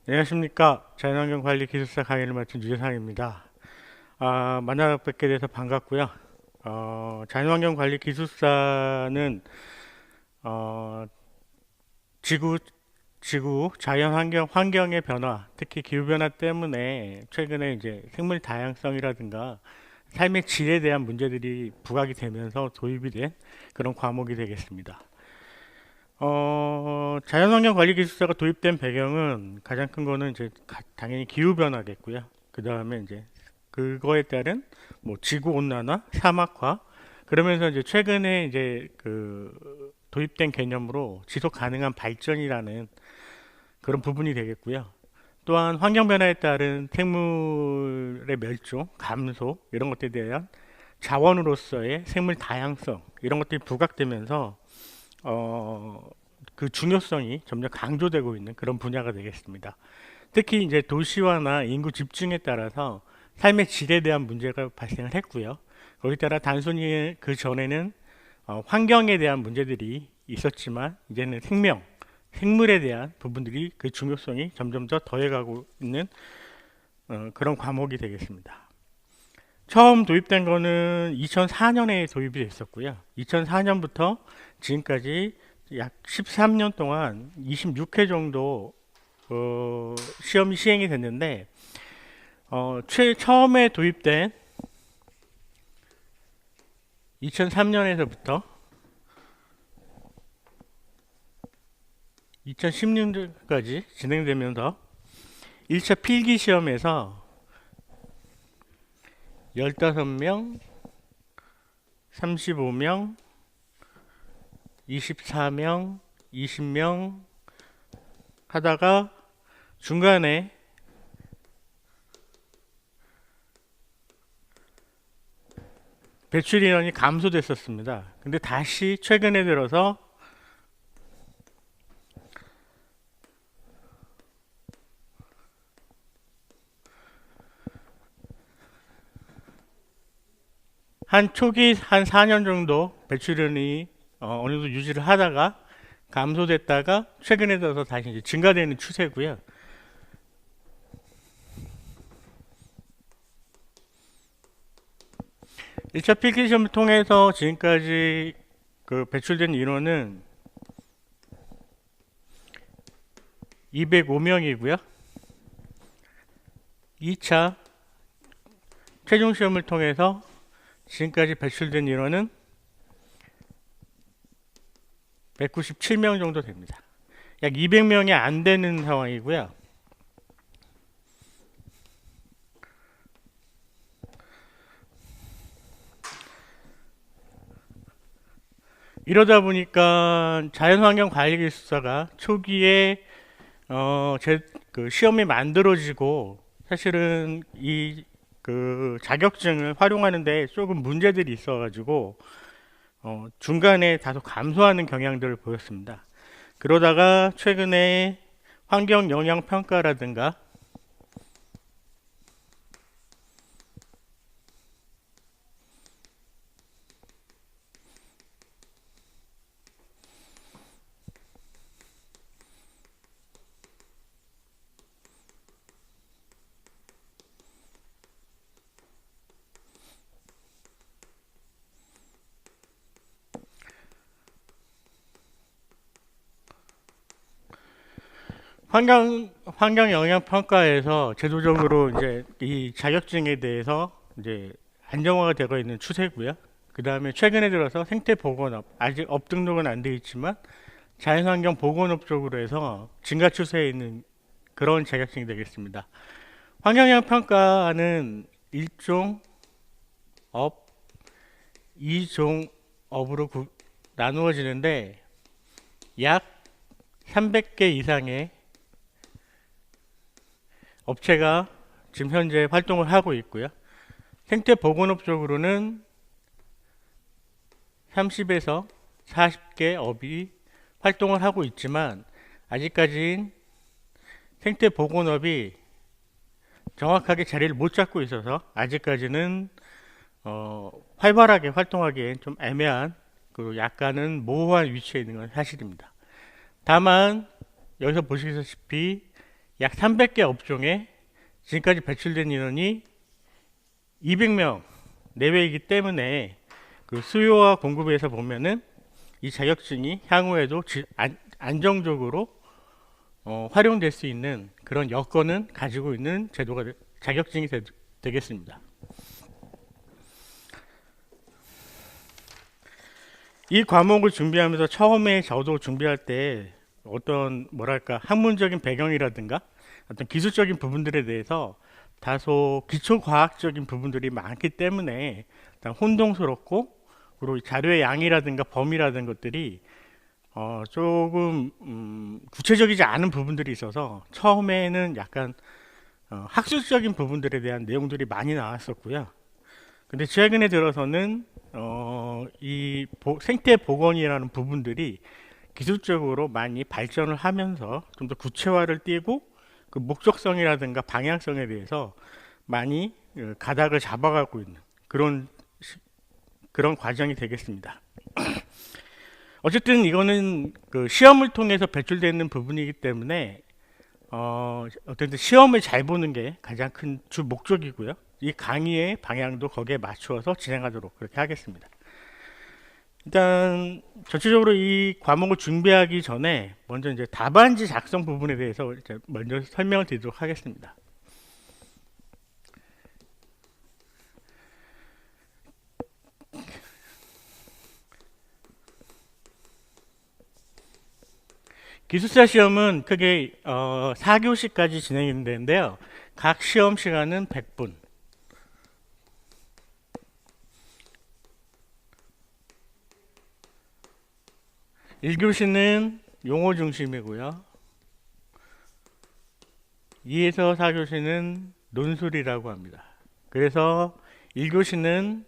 안녕하십니까. 자연환경관리 기술사 강의를 맡은 유재상입니다. 만나 뵙게 돼서 반갑고요. 자연환경관리 기술사는 어, 지구, 환경의 변화, 특히 기후변화 때문에 최근에 이제 생물 다양성이라든가 삶의 질에 대한 문제들이 부각이 되면서 도입이 된 그런 과목이 되겠습니다. 자연환경관리기술사가 도입된 배경은 가장 큰 거는 이제 당연히 기후변화겠고요. 그 다음에 이제 그거에 따른 뭐 지구온난화, 사막화, 그러면서 이제 최근에 이제 그 도입된 개념으로 지속 가능한 발전이라는 그런 부분이 되겠고요. 또한 환경변화에 따른 생물의 멸종, 감소, 이런 것들에 대한 자원으로서의 생물 다양성, 이런 것들이 부각되면서 어, 그 중요성이 점점 강조되고 있는 그런 분야가 되겠습니다. 특히 이제 도시화나 인구 집중에 따라서 삶의 질에 대한 문제가 발생을 했고요. 거기에 따라 단순히 그 전에는 환경에 대한 문제들이 있었지만 이제는 생물에 대한 부분들이 그 중요성이 점점 더 더해가고 있는 그런 과목이 되겠습니다. 처음 도입된 거는 2004년에 도입이 됐었고요. 2004년부터 지금까지 약 13년 동안 26회 정도 시험이 시행이 됐는데 처음에 도입된 2003년에서부터 2010년까지 진행되면서 1차 필기 시험에서 15명, 35명, 24명, 20명 하다가 중간에 배출 인원이 감소됐었습니다. 근데 다시 최근에 들어서 초기 한 4년 정도 배출 인원이 어느 정도 유지를 하다가 감소됐다가 최근에 들어서 다시 이제 증가되는 추세고요. 일 차 필기 시험을 통해서 지금까지 그 배출된 인원은 205명이고요. 2차 최종 시험을 통해서 지금까지 배출된 인원은 197명 정도 됩니다. 약 200명이 안 되는 상황이고요. 이러다 보니까 자연환경관리기술사가 초기에 그 시험이 만들어지고 사실은 이 그 자격증을 활용하는데 조금 문제들이 있어가지고 중간에 다소 감소하는 경향들을 보였습니다. 그러다가 최근에 환경 영향 평가라든가 환경 영향 평가에서 제도적으로 이제 이 자격증에 대해서 이제 안정화가 되고 있는 추세고요. 그 다음에 최근에 들어서 생태보건업, 아직 업등록은 안 돼 있지만 자연환경 보건업 쪽으로 해서 증가 추세에 있는 그런 자격증이 되겠습니다. 환경영향 평가는 1종 업, 2종 업으로 나누어지는데 약 300개 이상의 업체가 지금 현재 활동을 하고 있고요. 생태보건업 쪽으로는 30에서 40개 업이 활동을 하고 있지만 아직까지 생태보건업이 정확하게 자리를 못 잡고 있어서 아직까지는 활발하게 활동하기엔 좀 애매한 그리고 약간은 모호한 위치에 있는 건 사실입니다. 다만 여기서 보시다시피 약 300개 업종에 지금까지 배출된 인원이 200명 내외이기 때문에 그 수요와 공급에서 보면은 이 자격증이 향후에도 안정적으로 활용될 수 있는 그런 여건은 가지고 있는 제도가 자격증이 되겠습니다. 이 과목을 준비하면서 처음에 저도 준비할 때 어떤 뭐랄까 학문적인 배경이라든가 어떤 기술적인 부분들에 대해서 다소 기초과학적인 부분들이 많기 때문에 일단 혼동스럽고, 그리고 자료의 양이라든가 범위라든가 것들이 조금 구체적이지 않은 부분들이 있어서 처음에는 약간 학술적인 부분들에 대한 내용들이 많이 나왔었고요. 근데 최근에 들어서는 이 생태 복원이라는 부분들이 기술적으로 많이 발전을 하면서 좀 더 구체화를 띄고 그 목적성이라든가 방향성에 대해서 많이 가닥을 잡아가고 있는 그런 과정이 되겠습니다. 어쨌든 이거는 그 시험을 통해서 배출되는 부분이기 때문에 어쨌든 시험을 잘 보는 게 가장 큰 주 목적이고요. 이 강의의 방향도 거기에 맞추어서 진행하도록 그렇게 하겠습니다. 일단 전체적으로 이 과목을 준비하기 전에 먼저 이제 답안지 작성 부분에 대해서 이제 먼저 설명을 드리도록 하겠습니다. 기술사 시험은 크게 4교시까지 진행이 되는데요. 각 시험 시간은 100분. 1교시는 용어 중심이고요. 2에서 4교시는 논술이라고 합니다. 그래서 1교시는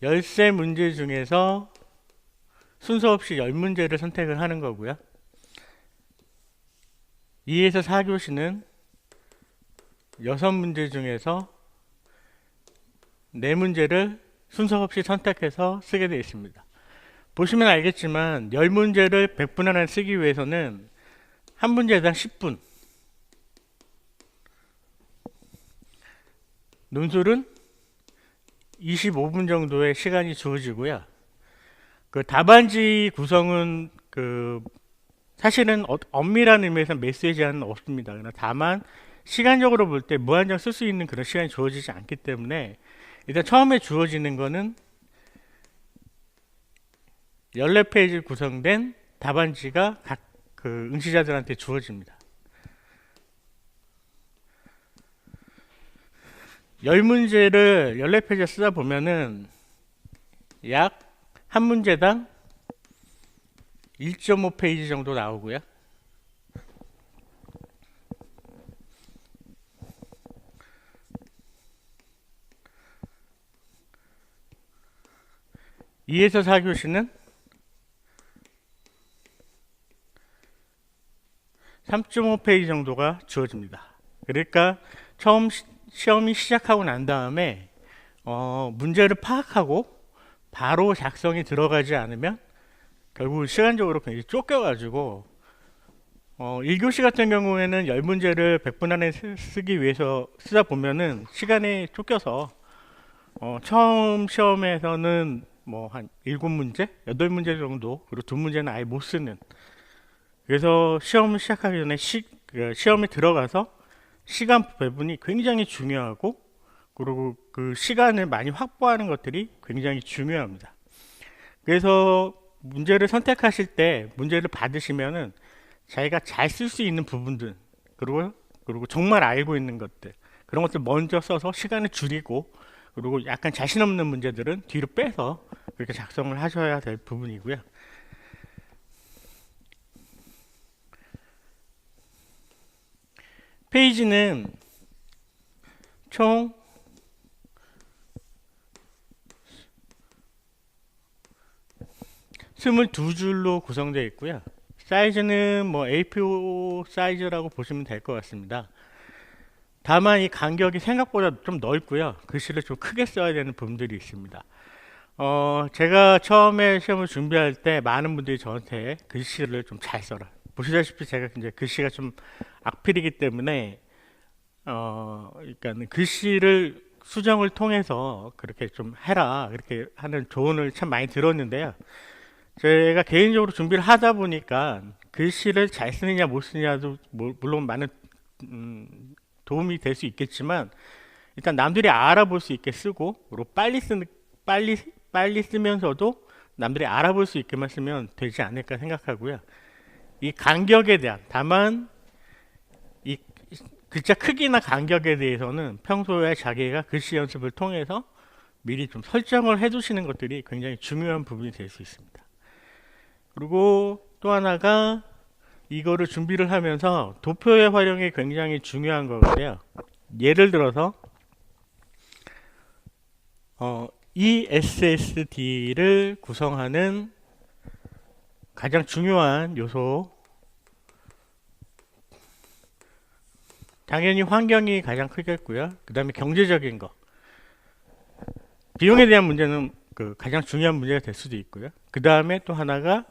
13문제 중에서 순서 없이 10문제를 선택을 하는 거고요. 2에서 4교시는 6문제 중에서 4문제를 순서 없이 선택해서 쓰게 되어 있습니다. 보시면 알겠지만 10문제를 100분 안에 쓰기 위해서는 한 문제당 10분, 논술은 25분 정도의 시간이 주어지고요. 그 답안지 구성은 사실은 엄밀한 의미에서 메시지 안은 없습니다. 다만 시간적으로 볼 때 무한정 쓸 수 있는 그런 시간이 주어지지 않기 때문에 일단 처음에 주어지는 거는 14페이지 구성된 답안지가 각 응시자들한테 주어집니다. 10문제를 14페이지에 쓰다 보면은 약 한 문제당 1.5페이지 정도 나오고요. (2에서 4교시는) 3.5페이지 정도가 주어집니다. 그러니까 처음 시험이 시작하고 난 다음에 문제를 파악하고 바로 작성이 들어가지 않으면 결국 시간적으로 굉장히 쫓겨가지고 1교시 같은 경우에는 10문제를 100분 안에 쓰기 위해서 쓰다 보면은 시간에 쫓겨서 처음 시험에서는 뭐 한 7문제, 8문제 정도, 그리고 2문제는 아예 못 쓰는, 그래서 시험을 시작하기 전에 시험에 들어가서 시간 배분이 굉장히 중요하고, 그리고 그 시간을 많이 확보하는 것들이 굉장히 중요합니다. 그래서 문제를 선택하실 때 문제를 받으시면은 자기가 잘 쓸 수 있는 부분들, 그리고 정말 알고 있는 것들, 그런 것들 먼저 써서 시간을 줄이고, 그리고 약간 자신 없는 문제들은 뒤로 빼서 그렇게 작성을 하셔야 될 부분이고요. 페이지는 총 22줄로 구성되어 있고요. 사이즈는 뭐 A4 사이즈라고 보시면 될 것 같습니다. 다만 이 간격이 생각보다 좀 넓고요. 글씨를 좀 크게 써야 되는 부분들이 있습니다. 제가 처음에 시험을 준비할 때 많은 분들이 저한테 글씨를 좀 잘 써라, 보시다시피 제가 이제 글씨가 좀 악필이기 때문에 그러니까 글씨를 수정을 통해서 그렇게 좀 해라 그렇게 하는 조언을 참 많이 들었는데요. 제가 개인적으로 준비를 하다 보니까 글씨를 잘 쓰느냐 못 쓰느냐도 물론 많은 도움이 될 수 있겠지만 일단 남들이 알아볼 수 있게 쓰고 그리고 빨리 쓰면서도 남들이 알아볼 수 있게만 쓰면 되지 않을까 생각하고요. 이 간격에 대한 다만 이 글자 크기나 간격에 대해서는 평소에 자기가 글씨 연습을 통해서 미리 좀 설정을 해 두시는 것들이 굉장히 중요한 부분이 될 수 있습니다. 그리고 또 하나가 이거를 준비를 하면서 도표의 활용이 굉장히 중요한 거고요. 예를 들어서 이 SSD를 구성하는 가장 중요한 요소, 당연히 환경이 가장 크겠고요. 그 다음에 경제적인 거, 비용에 대한 문제는 가장 중요한 문제가 될 수도 있고요. 그 다음에 또 하나가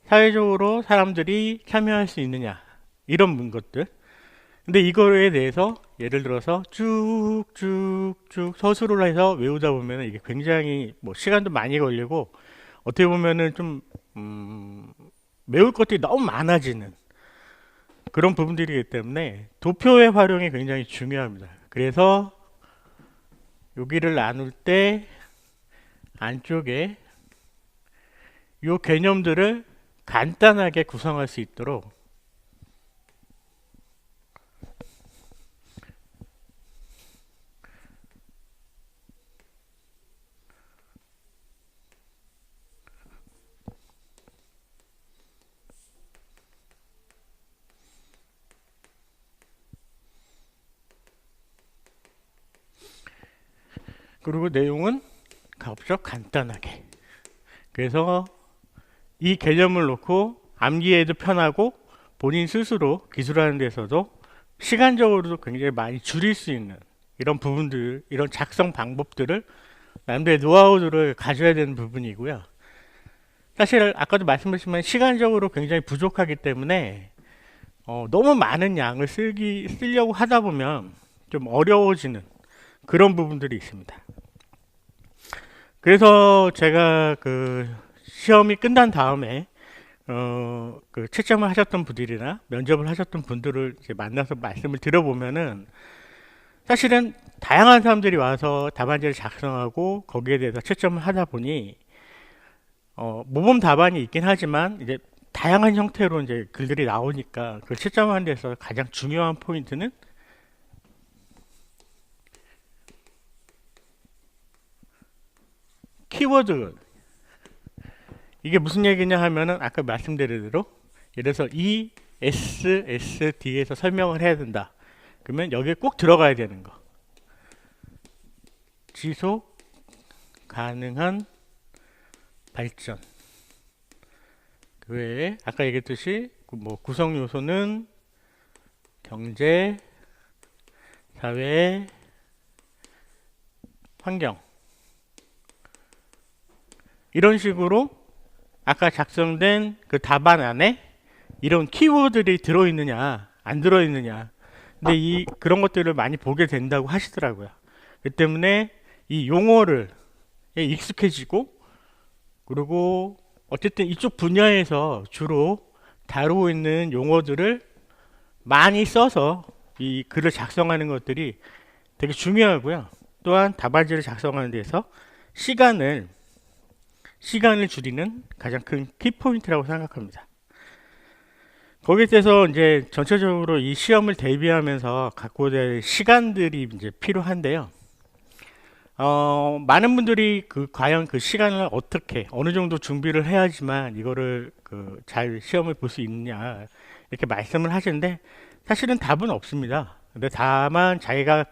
사회적으로 사람들이 참여할 수 있느냐, 이런 것들. 근데 이거에 대해서 예를 들어서 쭉쭉쭉 서술을 해서 외우다 보면 이게 굉장히 시간도 많이 걸리고 어떻게 보면은 좀 외울 것들이 너무 많아지는 그런 부분들이기 때문에 도표의 활용이 굉장히 중요합니다. 그래서 여기를 나눌 때 안쪽에 이 개념들을 간단하게 구성할 수 있도록 그리고 내용은 가급적 간단하게. 그래서 이 개념을 놓고 암기에도 편하고 본인 스스로 기술하는 데서도 시간적으로도 굉장히 많이 줄일 수 있는 이런 부분들, 이런 작성 방법들을 남들의 노하우들을 가져야 되는 부분이고요. 사실 아까도 말씀드렸지만 시간적으로 굉장히 부족하기 때문에 너무 많은 양을 쓰려고 하다 보면 좀 어려워지는 그런 부분들이 있습니다. 그래서 제가 시험이 끝난 다음에 채점을 하셨던 분들이나 면접을 하셨던 분들을 이제 만나서 말씀을 들어보면은 사실은 다양한 사람들이 와서 답안지를 작성하고 거기에 대해서 채점을 하다 보니 모범 답안이 있긴 하지만 이제 다양한 형태로 이제 글들이 나오니까 그 채점하는 데서 가장 중요한 포인트는 키워드. 이게 무슨 얘기냐 하면은 아까 말씀드린 대로 예를 들어서 이 SSD에서 설명을 해야 된다. 그러면 여기에 꼭 들어가야 되는 거. 지속 가능한 발전. 그 외에 아까 얘기했듯이 구성 요소는 경제, 사회, 환경. 이런 식으로 아까 작성된 그 답안 안에 이런 키워드들이 들어있느냐 안 들어있느냐, 근데 그런 것들을 많이 보게 된다고 하시더라고요. 그 때문에 이 용어를 익숙해지고, 그리고 어쨌든 이쪽 분야에서 주로 다루고 있는 용어들을 많이 써서 이 글을 작성하는 것들이 되게 중요하고요. 또한 답안지를 작성하는 데서 시간을 줄이는 가장 큰 키포인트라고 생각합니다. 거기에 대해서 이제 전체적으로 이 시험을 대비하면서 갖고 될 시간들이 이제 필요한데요. 많은 분들이 과연 그 시간을 어떻게 어느 정도 준비를 해야지만 이거를 잘 시험을 볼 수 있느냐 이렇게 말씀을 하시는데 사실은 답은 없습니다. 근데 다만 자기가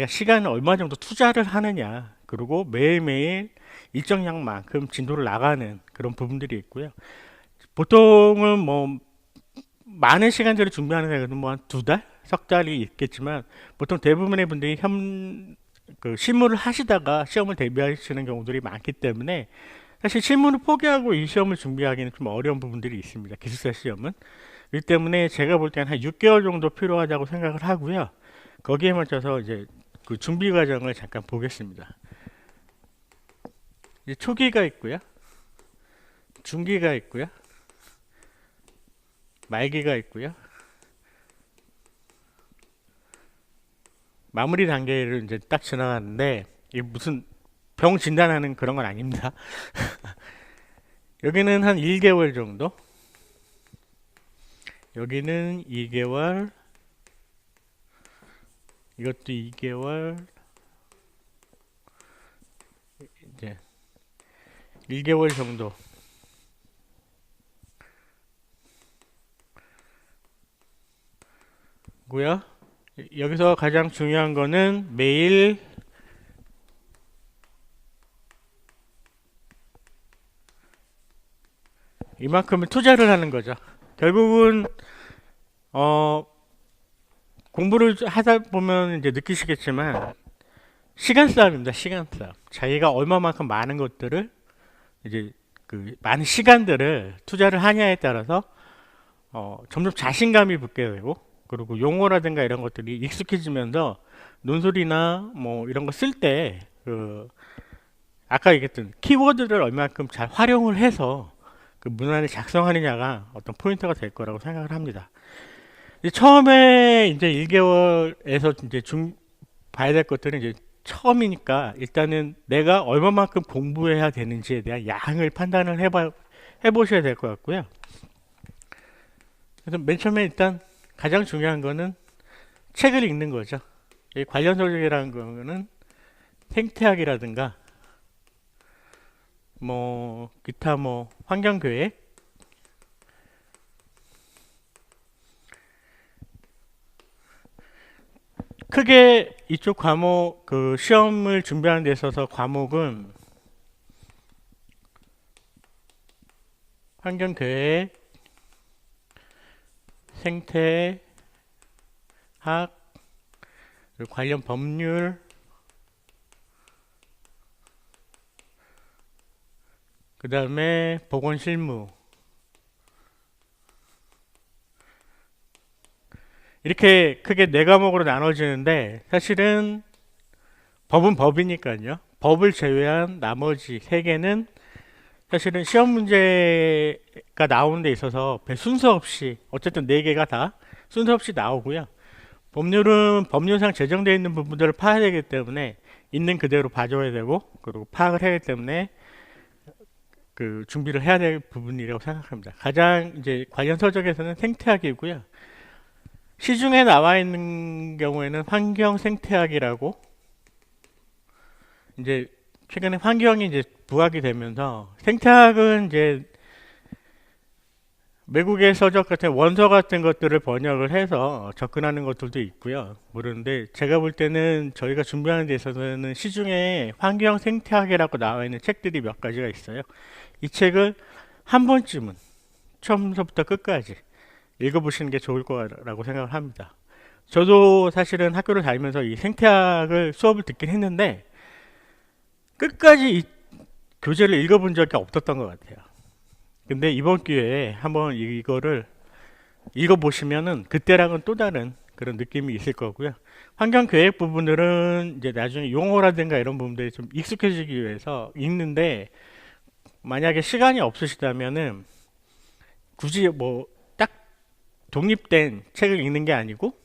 시간을 얼마 정도 투자를 하느냐, 그리고 매일매일 일정량만큼 진도를 나가는 그런 부분들이 있고요. 보통은 많은 시간들을 준비하는 데는 한 2달, 석 달이 있겠지만 보통 대부분의 분들이 실무를 하시다가 시험을 대비하시는 경우들이 많기 때문에 사실 실무를 포기하고 이 시험을 준비하기는 좀 어려운 부분들이 있습니다. 기술사 시험은. 그렇기 때문에 제가 볼 때는 한 6개월 정도 필요하다고 생각을 하고요. 거기에 맞춰서 이제 그 준비 과정을 잠깐 보겠습니다. 이제 초기가 있고요. 중기가 있고요. 말기가 있고요. 마무리 단계를 이제 딱 지나갔는데 이게 무슨 병 진단하는 그런 건 아닙니다. 여기는 한 1개월 정도. 여기는 2개월. 이것도 2개월. 이제 1개월 정도. 고요. 여기서 가장 중요한 거는 매일 이만큼을 투자를 하는 거죠. 결국은 공부를 하다 보면 이제 느끼시겠지만 시간 싸움입니다. 시간 싸움. 자기가 얼마만큼 많은 것들을 이제 그 많은 시간들을 투자를 하냐에 따라서 점점 자신감이 붙게 되고 그리고 용어라든가 이런 것들이 익숙해지면서 논술이나 뭐 이런 거 쓸 때 그 아까 얘기했던 키워드를 얼마큼 잘 활용을 해서 그 문안을 작성하느냐가 어떤 포인트가 될 거라고 생각을 합니다. 이제 처음에 이제 1개월에서 이제 봐야 될 것들은 이제 처음이니까 일단은 내가 얼마만큼 공부해야 되는지에 대한 양을 판단을 해보셔야 될 것 같고요. 그래서 맨 처음에 일단 가장 중요한 거는 책을 읽는 거죠. 이 관련 서적이라는 거는 생태학이라든가 뭐 기타 뭐 환경교육 크게 이쪽 과목 그 시험을 준비하는 데 있어서 과목은 환경교육, 생태학, 그리고 관련 법률, 그 다음에 보건실무 이렇게 크게 네 과목으로 나눠지는데 사실은 법은 법이니까요. 법을 제외한 나머지 세 개는 사실은 시험 문제가 나오는 데 있어서 순서 없이 어쨌든 네 개가 다 순서 없이 나오고요. 법률은 법률상 제정되어 있는 부분들을 파야 되기 때문에 있는 그대로 봐줘야 되고 그리고 파악을 해야 되기 때문에 그 준비를 해야 될 부분이라고 생각합니다. 가장 이제 관련 서적에서는 생태학이고요. 시중에 나와 있는 경우에는 환경 생태학이라고 이제 최근에 환경이 이제 부각이 되면서 생태학은 이제 외국의 서적 같은 원서 같은 것들을 번역을 해서 접근하는 것들도 있고요. 모르는데 제가 볼 때는 저희가 준비하는 데 있어서는 시중에 환경 생태학이라고 나와 있는 책들이 몇 가지가 있어요. 이 책을 한 번쯤은 처음부터 끝까지 읽어보시는 게 좋을 거라고 생각을 합니다. 저도 사실은 학교를 다니면서 이 생태학을 수업을 듣긴 했는데 끝까지 이 교재를 읽어본 적이 없었던 것 같아요. 근데 이번 기회에 한번 이거를 읽어보시면은 그때랑은 또 다른 그런 느낌이 있을 거고요. 환경 계획 부분들은 이제 나중에 용어라든가 이런 부분들이 좀 익숙해지기 위해서 읽는데 만약에 시간이 없으시다면은 굳이 뭐 딱 독립된 책을 읽는 게 아니고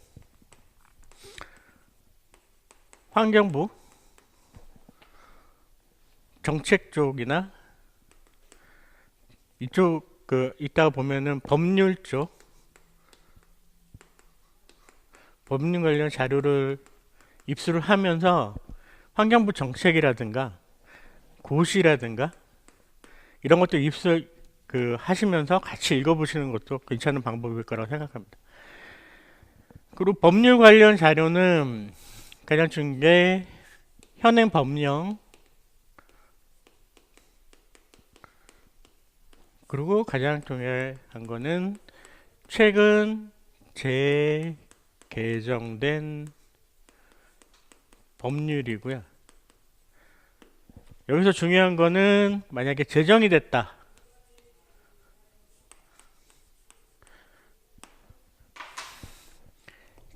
환경부 정책 쪽이나 이쪽 그 이따가 보면은 법률 쪽 법률 관련 자료를 입수를 하면서 환경부 정책이라든가 고시라든가 이런 것도 입수 그 하시면서 같이 읽어보시는 것도 괜찮은 방법일 거라고 생각합니다. 그리고 법률 관련 자료는 가장 중요한 게 현행 법령 그리고 가장 중요한 거는 최근 재개정된 법률이고요. 여기서 중요한 거는 만약에 제정이 됐다.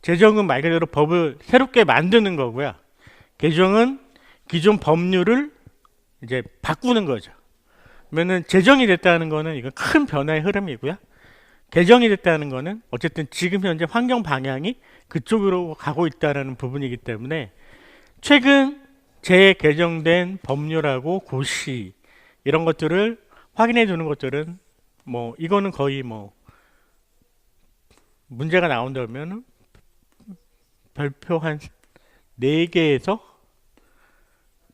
제정은 말 그대로 법을 새롭게 만드는 거고요. 개정은 기존 법률을 이제 바꾸는 거죠. 그러면은 제정이 됐다는 거는 이건 큰 변화의 흐름이고요. 개정이 됐다는 거는 어쨌든 지금 현재 환경 방향이 그쪽으로 가고 있다는 부분이기 때문에 최근 재개정된 법률하고 고시 이런 것들을 확인해 두는 것들은 뭐 이거는 거의 뭐 문제가 나온다면 별표 한 4개에서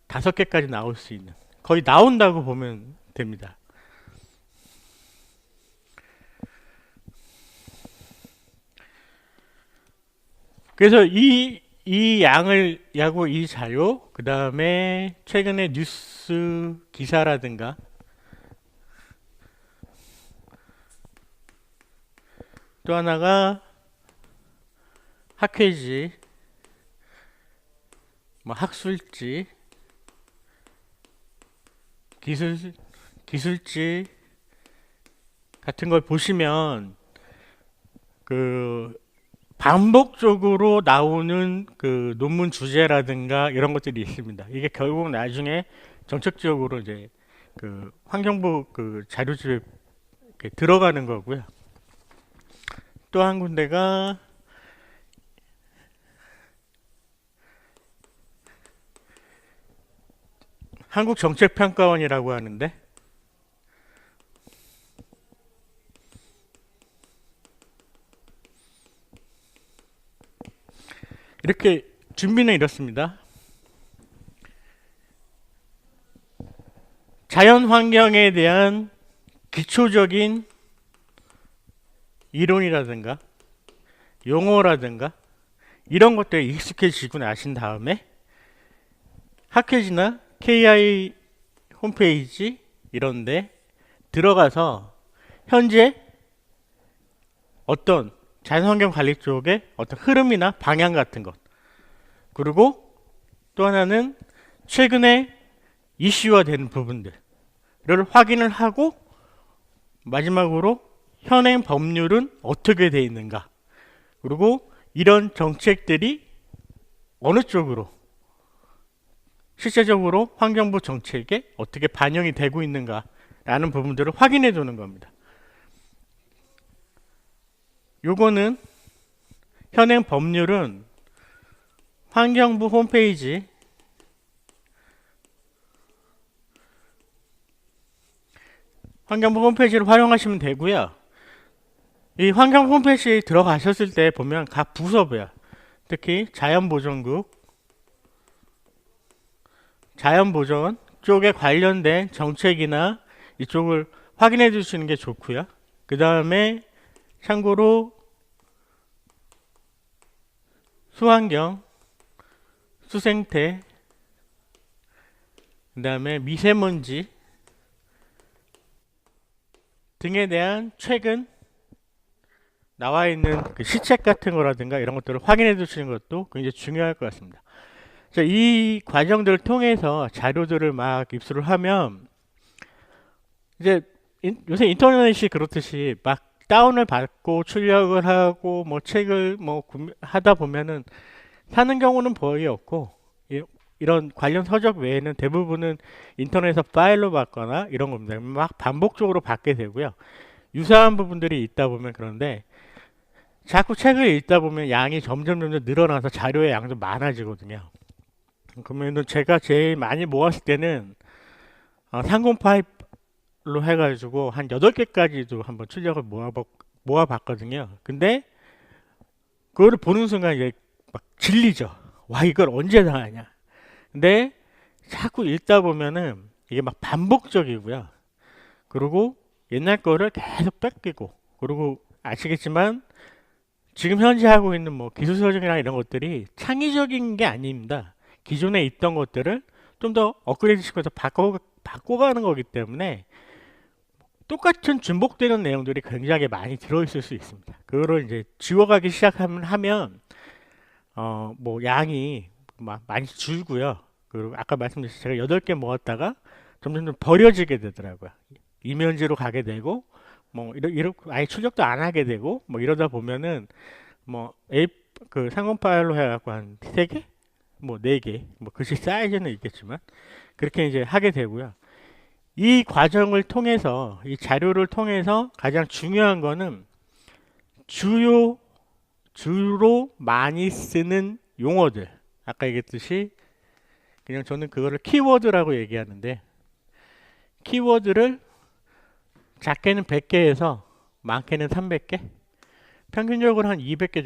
5개까지 나올 수 있는 거의 나온다고 보면 됩니다. 그래서 이 양하고 이 자료, 그 다음에 최근에 뉴스 기사라든가 또 하나가 학회지, 뭐 학술지, 기술지 같은 걸 보시면 그 반복적으로 나오는 그 논문 주제라든가 이런 것들이 있습니다. 이게 결국 나중에 정책적으로 이제 그 환경부 그 자료집에 들어가는 거고요. 또 한 군데가 한국정책평가원이라고 하는데 이렇게 준비는 이렇습니다. 자연 환경에 대한 기초적인 이론이라든가 용어라든가 이런 것들에 익숙해지고 나신 다음에 학회지나 KI 홈페이지 이런데 들어가서 현재 어떤 자연환경 관리 쪽의 어떤 흐름이나 방향 같은 것, 그리고 또 하나는 최근에 이슈화 되는 부분들을 확인을 하고 마지막으로 현행 법률은 어떻게 되어 있는가, 그리고 이런 정책들이 어느 쪽으로 실제적으로 환경부 정책에 어떻게 반영이 되고 있는가 라는 부분들을 확인해 두는 겁니다. 요거는 현행 법률은 환경부 홈페이지 를 활용하시면 되고요. 이 환경부 홈페이지에 들어가셨을 때 보면 각 부서별, 특히 자연보전국, 자연보전 쪽에 관련된 정책이나 이쪽을 확인해 주시는 게 좋고요. 그 다음에 참고로 수환경, 수생태, 그 다음에 미세먼지 등에 대한 최근 나와 있는 그 시책 같은 거라든가 이런 것들을 확인해 주시는 것도 굉장히 중요할 것 같습니다. 자, 이 과정들을 통해서 자료들을 막 입수를 하면 이제 요새 인터넷이 그렇듯이 막 다운을 받고 출력을 하고 뭐 책을 뭐 하다 보면은 사는 경우는 거의 없고 이런 관련 서적 외에는 대부분은 인터넷에서 파일로 받거나 이런 겁니다. 막 반복적으로 받게 되고요. 유사한 부분들이 있다 보면 그런데 자꾸 책을 읽다 보면 양이 점점 늘어나서 자료의 양도 많아지거든요. 그러면은 제가 제일 많이 모았을 때는 308로 해가지고 한 8개까지도 한번 출력을 모아봤거든요. 근데 그거를 보는 순간 이제 막 질리죠. 와, 이걸 언제 다 하냐. 근데 자꾸 읽다 보면은 이게 막 반복적이고요. 그리고 옛날 거를 계속 뺏기고, 그리고 아시겠지만 지금 현재 하고 있는 뭐 기술서적이나 이런 것들이 창의적인 게 아닙니다. 기존에 있던 것들을 좀 더 업그레이드 시켜서 바꿔가는 거기 때문에 똑같은 중복되는 내용들이 굉장히 많이 들어있을 수 있습니다. 그거를 이제 지워가기 시작하면 뭐 양이 많이 줄고요. 그리고 아까 말씀드렸듯이 제가 8개 모았다가 점점 좀 버려지게 되더라고요. 이면지로 가게 되고 뭐 이렇게 아예 출력도 안 하게 되고 뭐 이러다 보면은 뭐 A 그 상권 파일로 해갖고 한 3개? 뭐 4개, 뭐 글씨 사이즈는 있겠지만 그렇게 이제 하게 되고요. 이 과정을 통해서 이 자료를 통해서 가장 중요한 거는 주로 많이 쓰는 용어들, 아까 얘기했듯이 그냥 저는 그거를 키워드라고 얘기하는데, 키워드를 작게는 100개에서 많게는 300개, 평균적으로 한 200개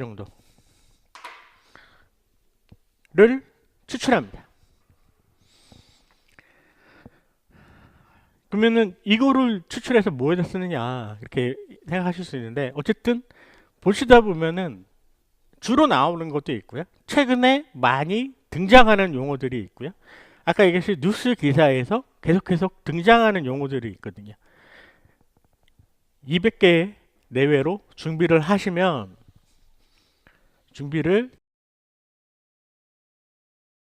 정도를 추출합니다. 그러면은 이거를 추출해서 뭐에다 쓰느냐 이렇게 생각하실 수 있는데, 어쨌든 보시다 보면은 주로 나오는 것도 있고요, 최근에 많이 등장하는 용어들이 있고요, 아까 얘기했듯이 뉴스 기사에서 계속해서 등장하는 용어들이 있거든요. 200개 내외로 준비를 하시면 준비를